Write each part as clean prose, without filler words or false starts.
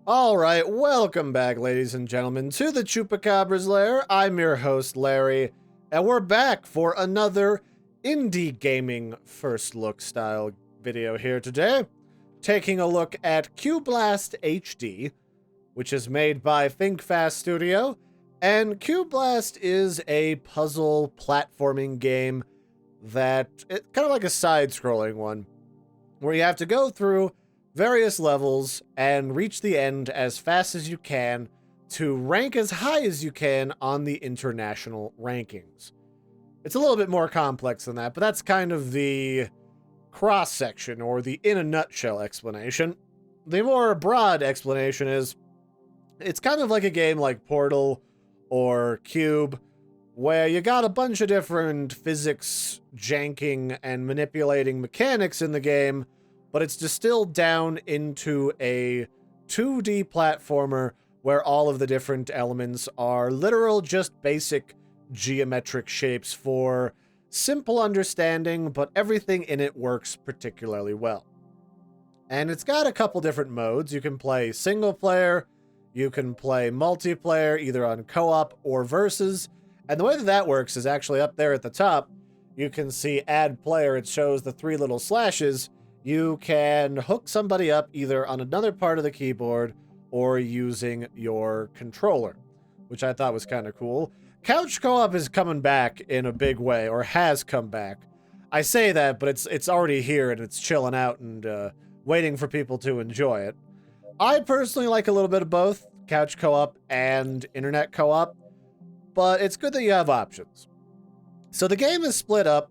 Alright, welcome back, ladies and gentlemen, to the Chupacabra's Lair. I'm your host, Larry, and we're back for another indie gaming first look style video here today. Taking a look at Cublast HD, which is made by ThinkFast Studio, and Cublast is a puzzle platforming game that, it's kind of like a side-scrolling one, where you have to go through various levels and reach the end as fast as you can to rank as high as you can on the international rankings. It's a little bit more complex than that, but that's kind of the cross-section or the in a nutshell explanation. The more broad explanation is it's kind of like a game like Portal or Cube, where you got a bunch of different physics janking and manipulating mechanics in the game, but it's distilled down into a 2D platformer where all of the different elements are literal, just basic geometric shapes for simple understanding, but everything in it works particularly well. And it's got a couple different modes. You can play single player, you can play multiplayer, either on co-op or versus. And the way that works is actually up there at the top, you can see add player. It shows the three little slashes. You can hook somebody up either on another part of the keyboard or using your controller, which I thought was kind of cool. Couch co-op is coming back in a big way, or has come back. I say that, but it's already here and it's chilling out and waiting for people to enjoy it. I personally like a little bit of both, couch co-op and internet co-op, but it's good that you have options. So the game is split up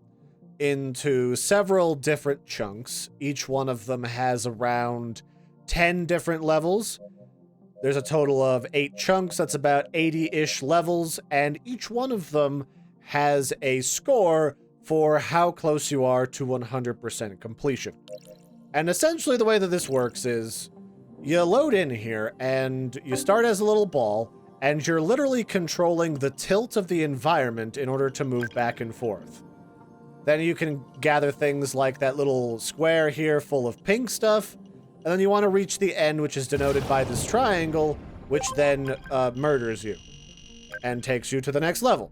into several different chunks. Each one of them has around 10 different levels. There's a total of 8 chunks. That's about 80-ish levels, and each one of them has a score for how close you are to 100% completion. And essentially the way that this works is you load in here and you start as a little ball, and you're literally controlling the tilt of the environment in order to move back and forth. Then you can gather things like that little square here full of pink stuff. And then you want to reach the end, which is denoted by this triangle, which then murders you and takes you to the next level.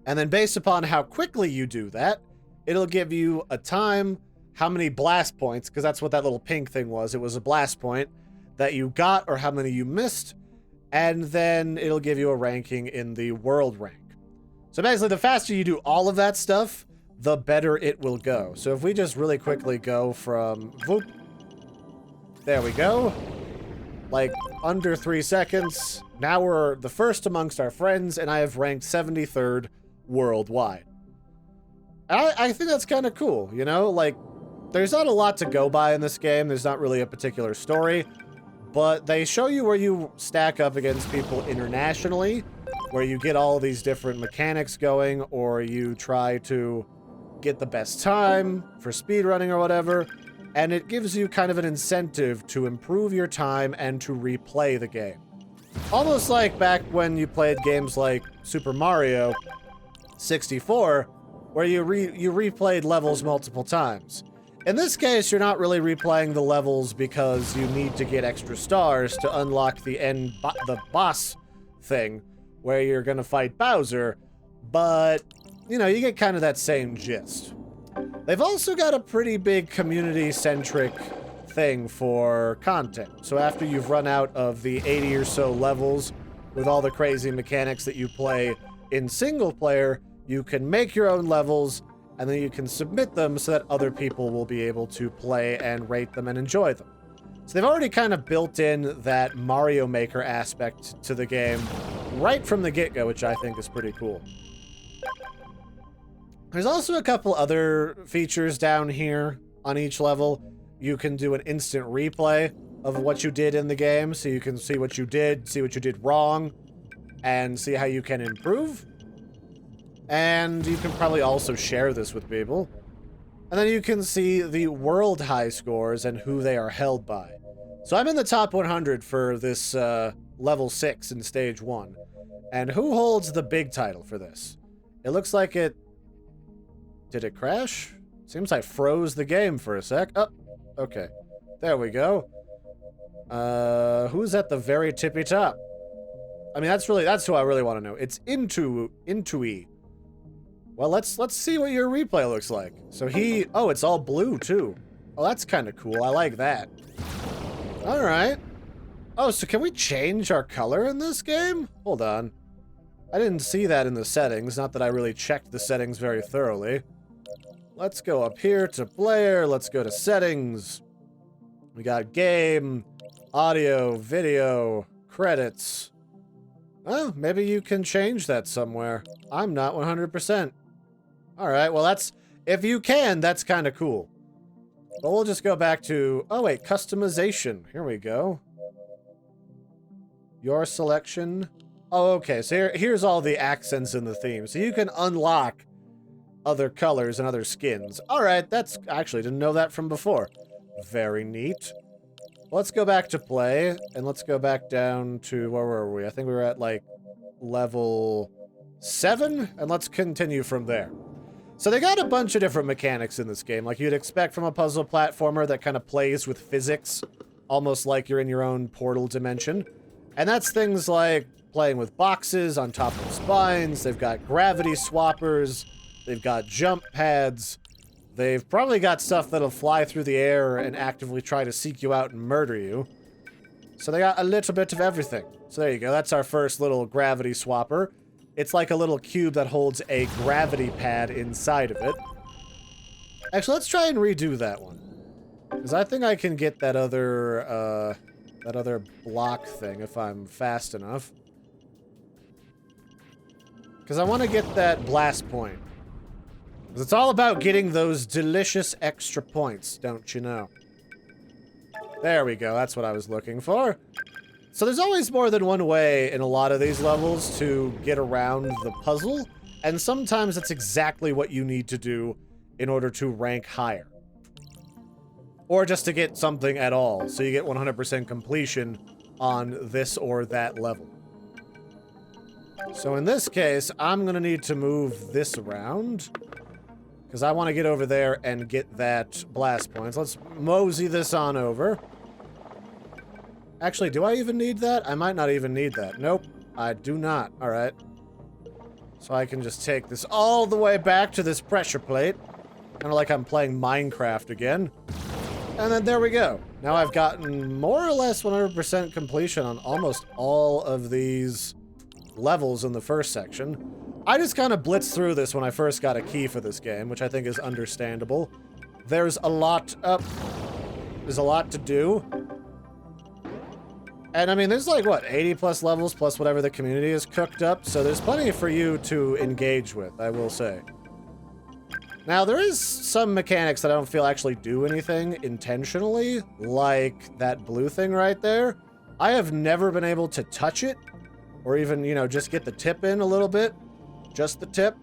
And then based upon how quickly you do that, it'll give you a time, how many blast points, because that's what that little pink thing was. It was a blast point that you got or how many you missed. And then it'll give you a ranking in the world rank. So basically, the faster you do all of that stuff, the better it will go. So if we just really quickly go from, whoop, there we go, like under 3 seconds. Now we're the first amongst our friends, and I have ranked 73rd worldwide. I think that's kind of cool, you know? Like, there's not a lot to go by in this game. There's not really a particular story, but they show you where you stack up against people internationally, where you get all these different mechanics going, or you try to get the best time for speedrunning or whatever, and it gives you kind of an incentive to improve your time and to replay the game. Almost like back when you played games like Super Mario 64, where you replayed levels multiple times. In this case, you're not really replaying the levels because you need to get extra stars to unlock the the boss thing, where you're gonna fight Bowser, but you know, you get kind of that same gist. They've also got a pretty big community-centric thing for content. So after you've run out of the 80 or so levels with all the crazy mechanics that you play in single player, you can make your own levels, and then you can submit them so that other people will be able to play and rate them and enjoy them. So they've already kind of built in that Mario Maker aspect to the game right from the get-go, which I think is pretty cool. There's also a couple other features down here on each level. You can do an instant replay of what you did in the game, so you can see what you did wrong, and see how you can improve. And you can probably also share this with people. And then you can see the world high scores and who they are held by. So I'm in the top 100 for this level 6 in stage 1. And who holds the big title for this? It looks like it... Did it crash? Seems I froze the game for a sec. Oh, okay. There we go. Who's at the very tippy top? I mean, that's who I really want to know. It's Intui. Well, let's see what your replay looks like. So oh, it's all blue too. Oh, that's kind of cool. I like that. All right. Oh, so can we change our color in this game? Hold on. I didn't see that in the settings. Not that I really checked the settings very thoroughly. Let's go up here to player. Let's go to settings. We got game, audio, video, credits. Oh, maybe you can change that somewhere. I'm not 100%. All right, well, if you can, that's kind of cool. But we'll just go back to, oh wait, customization. Here we go. Your selection. Oh, okay, so here's all the accents in the theme. So you can unlock other colors and other skins. All right, actually didn't know that from before. Very neat. Let's go back to play, and let's go back down to, where were we? I think we were at, like, level 7, and let's continue from there. So they got a bunch of different mechanics in this game, like you'd expect from a puzzle platformer that kind of plays with physics, almost like you're in your own portal dimension. And that's things like playing with boxes on top of spines, they've got gravity swappers, they've got jump pads, they've probably got stuff that'll fly through the air and actively try to seek you out and murder you. So they got a little bit of everything. So there you go, that's our first little gravity swapper. It's like a little cube that holds a gravity pad inside of it. Actually, let's try and redo that one. Because I think I can get that other block thing if I'm fast enough. Because I want to get that blast point. Because it's all about getting those delicious extra points, don't you know? There we go, that's what I was looking for. So there's always more than one way in a lot of these levels to get around the puzzle, and sometimes it's exactly what you need to do in order to rank higher. Or just to get something at all, so you get 100% completion on this or that level. So in this case, I'm gonna need to move this around, because I want to get over there and get that blast points. Let's mosey this on over. Actually, do I even need that? I might not even need that. Nope, I do not. All right. So I can just take this all the way back to this pressure plate. Kind of like I'm playing Minecraft again. And then there we go. Now I've gotten more or less 100% completion on almost all of these levels in the first section. I just kind of blitzed through this when I first got a key for this game, which I think is understandable. There's a lot to do. And I mean, there's like, what, 80 plus levels plus whatever the community has cooked up, so there's plenty for you to engage with, I will say. Now, there is some mechanics that I don't feel actually do anything intentionally, like that blue thing right there. I have never been able to touch it, or even, you know, just get the tip in a little bit. Just the tip.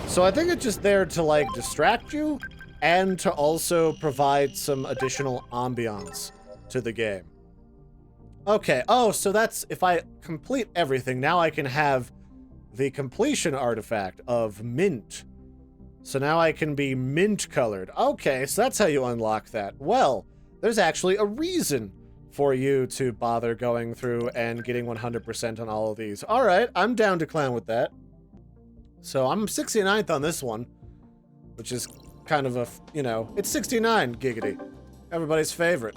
So I think it's just there to, like, distract you, and to also provide some additional ambiance to the game. Okay, oh, so that's, if I complete everything, now I can have the completion artifact of mint. So now I can be mint colored. Okay, so that's how you unlock that. Well, there's actually a reason for you to bother going through and getting 100% on all of these. All right, I'm down to clown with that. So I'm 69th on this one, which is kind of a, you know, it's 69, giggity. Everybody's favorite.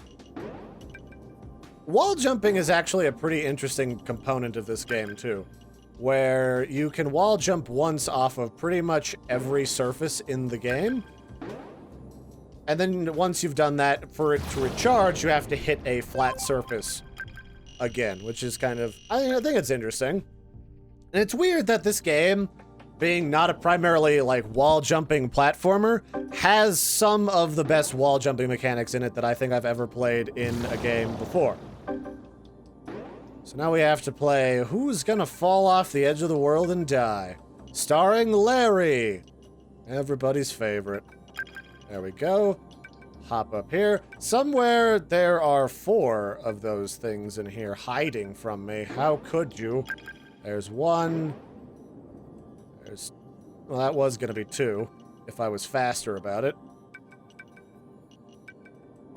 Wall jumping is actually a pretty interesting component of this game, too, where you can wall jump once off of pretty much every surface in the game. And then once you've done that, for it to recharge, you have to hit a flat surface again, which is kind of, I think it's interesting. And it's weird that this game, being not a primarily, like, wall jumping platformer, has some of the best wall jumping mechanics in it that I think I've ever played in a game before. So now we have to play Who's Gonna Fall Off the Edge of the World and Die? Starring Larry! Everybody's favorite. There we go. Hop up here. Somewhere there are 4 of those things in here hiding from me. How could you? There's 1. There's... Well, that was gonna be 2, if I was faster about it.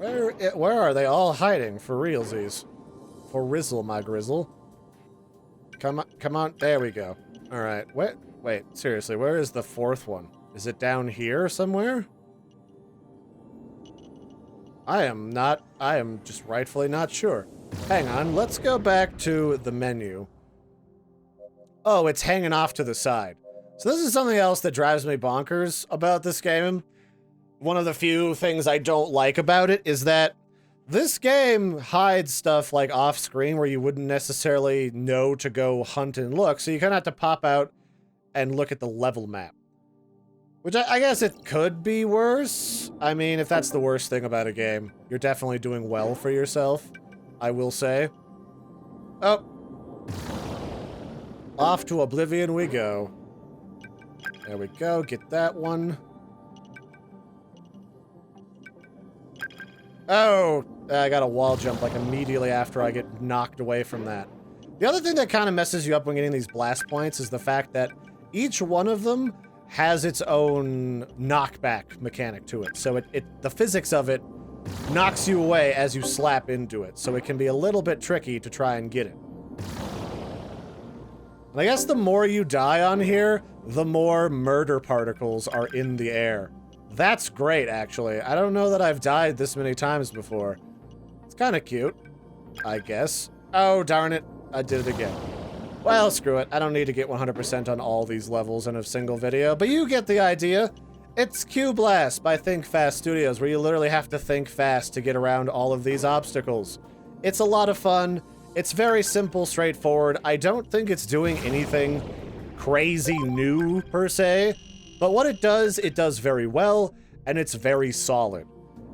Where are they all hiding for realsies? For Rizzle, my grizzle. Come on. There we go. All right. Wait, seriously, where is the fourth one? Is it down here somewhere? I am just rightfully not sure. Hang on, let's go back to the menu. Oh, it's hanging off to the side. So this is something else that drives me bonkers about this game. One of the few things I don't like about it is that this game hides stuff like off screen where you wouldn't necessarily know to go hunt and look, so you kind of have to pop out and look at the level map. Which I guess it could be worse. I mean, if that's the worst thing about a game, you're definitely doing well for yourself, I will say. Oh. Off to oblivion we go. There we go, get that one. Oh, I got a wall jump like immediately after I get knocked away from that. The other thing that kind of messes you up when getting these blast points is the fact that each one of them has its own knockback mechanic to it. So the physics of it knocks you away as you slap into it. So it can be a little bit tricky to try and get it. And I guess the more you die on here, the more murder particles are in the air. That's great, actually. I don't know that I've died this many times before. It's kind of cute, I guess. Oh, darn it. I did it again. Well, screw it. I don't need to get 100% on all these levels in a single video, but you get the idea. It's Cublast by Think Fast Studios, where you literally have to think fast to get around all of these obstacles. It's a lot of fun. It's very simple, straightforward. I don't think it's doing anything crazy new, per se, but what it does very well, and it's very solid.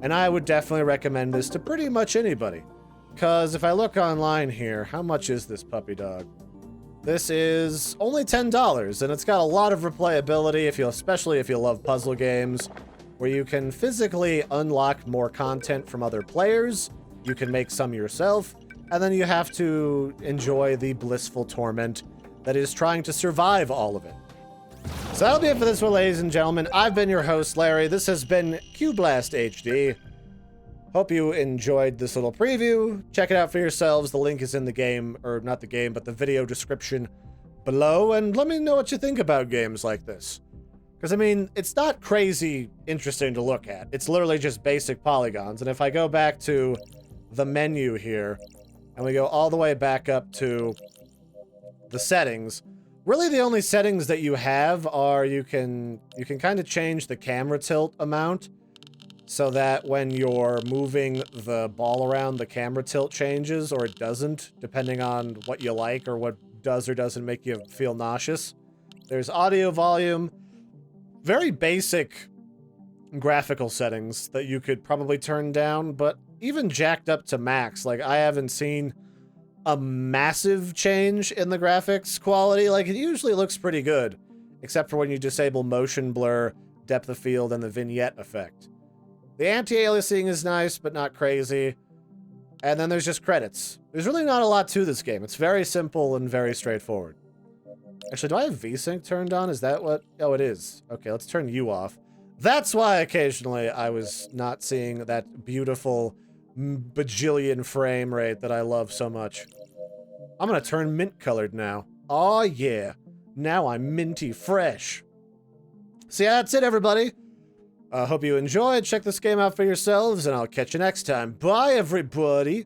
And I would definitely recommend this to pretty much anybody. Because if I look online here, how much is this puppy dog? This is only $10, and it's got a lot of replayability, especially if you love puzzle games, where you can physically unlock more content from other players, you can make some yourself, and then you have to enjoy the blissful torment that is trying to survive all of it. So that'll be it for this one, ladies and gentlemen. I've been your host, Larry. This has been Cublast HD. Hope you enjoyed this little preview. Check it out for yourselves. The link is in the game, or not the game, but the video description below. And let me know what you think about games like this. Because, I mean, it's not crazy interesting to look at. It's literally just basic polygons. And if I go back to the menu here, and we go all the way back up to the settings, really the only settings that you have are you can kind of change the camera tilt amount, so that when you're moving the ball around, the camera tilt changes, or it doesn't, depending on what you like or what does or doesn't make you feel nauseous. There's audio volume, very basic graphical settings that you could probably turn down, but even jacked up to max, like, I haven't seen a massive change in the graphics quality. Like, it usually looks pretty good, except for when you disable motion blur, depth of field, and the vignette effect. The anti-aliasing is nice, but not crazy. And then there's just credits. There's really not a lot to this game. It's very simple and very straightforward. Actually, do I have VSync turned on? Is that what? Oh, it is. Okay, let's turn you off. That's why occasionally I was not seeing that beautiful bajillion frame rate that I love so much. I'm gonna turn mint colored now. Aw, yeah. Now I'm minty fresh. So yeah, that's it, everybody. Hope you enjoyed. Check this game out for yourselves, and I'll catch you next time. Bye, everybody.